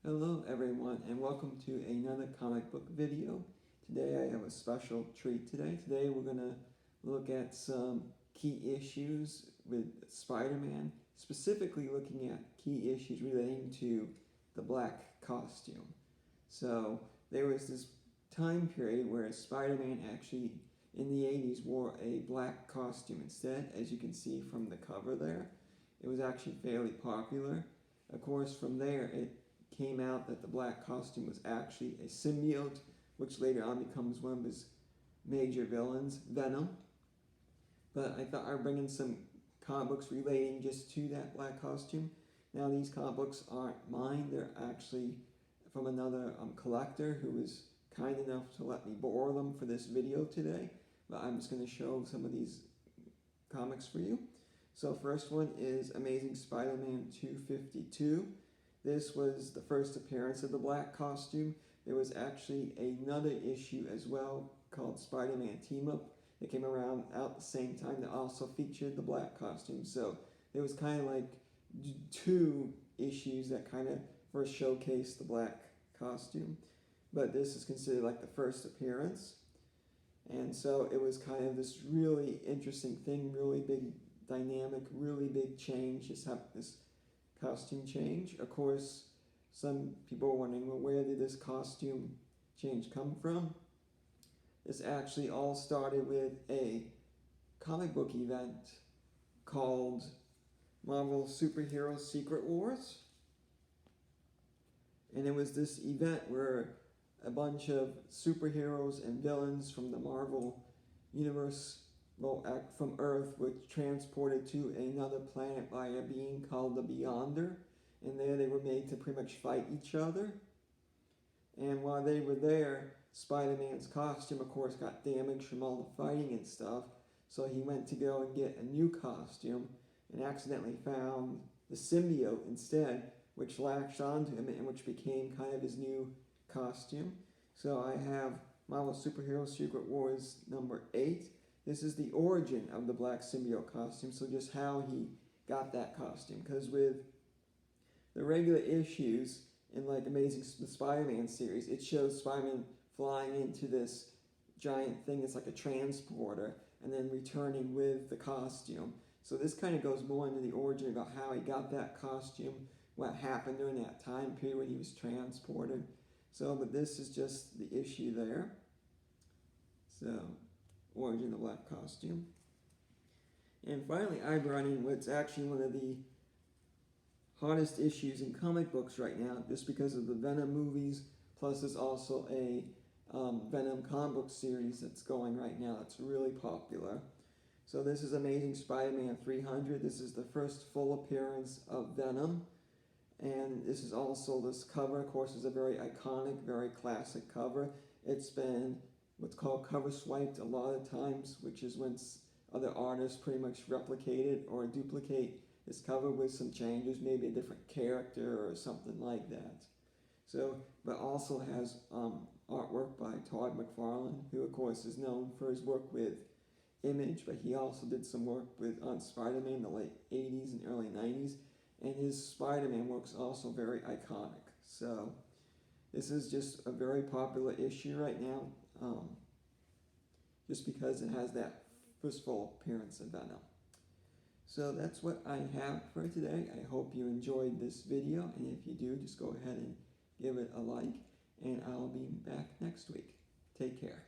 Hello everyone and welcome to another comic book video. Today I have a special treat today. Today we're going to look at some key issues with Spider-Man, specifically looking at key issues relating to the black costume. So there was this time period where Spider-Man actually in the 80s wore a black costume instead, as you can see from the cover there. It was actually fairly popular. Of course, from there it came out that the black costume was actually a symbiote, which later on becomes one of his major villains, Venom. But I thought I'd bring in some comic books relating just to that black costume. Now these comic books aren't mine, they're actually from another collector who was kind enough to let me borrow them for this video today. But I'm just going to show some of these comics for you. So first one is Amazing Spider-Man 252. This was the first appearance of the black costume. There was actually another issue as well called Spider-Man Team Up that came around out the same time that also featured the black costume. So there was kind of like two issues that kind of first showcased the black costume. But this is considered like the first appearance. And so it was kind of this really interesting thing, really big dynamic, really big change. This costume change. Of course, some people are wondering, well, where did this costume change come from? This actually all started with a comic book event called Marvel Superhero Secret Wars. And it was this event where a bunch of superheroes and villains from the Marvel universe, from Earth, were transported to another planet by a being called the Beyonder, and there they were made to pretty much fight each other. And while they were there, Spider-Man's costume, of course, got damaged from all the fighting and stuff, so he went to go and get a new costume and accidentally found the symbiote instead, which latched onto him and which became kind of his new costume. So I have Marvel Superhero Secret Wars number 8. This is the origin of the black symbiote costume, so just how he got that costume. Because with the regular issues in like Amazing Spider-Man series, it shows Spider-Man flying into this giant thing that's like a transporter and then returning with the costume. So this kind of goes more into the origin about how he got that costume, what happened during that time period when he was transported. So, but this is just the issue there. So, origin of the black costume. And finally, I brought in what's actually one of the hottest issues in comic books right now, just because of the Venom movies, plus there's also a Venom comic book series that's going right now that's really popular. So this is Amazing Spider-Man 300. This is the first full appearance of Venom. And this is also, this cover, of course, is a very iconic, very classic cover. It's been what's called cover swiped a lot of times, which is when other artists pretty much replicate it or duplicate this cover with some changes, maybe a different character or something like that. So, but also has artwork by Todd McFarlane, who of course is known for his work with Image, but he also did some work on Spider-Man in the late 80s and early 90s. And his Spider-Man work's also very iconic. So this is just a very popular issue right now, just because it has that first full appearance of Venom. So that's what I have for today. I hope you enjoyed this video, and if you do, just go ahead and give it a like, and I'll be back next week. Take care.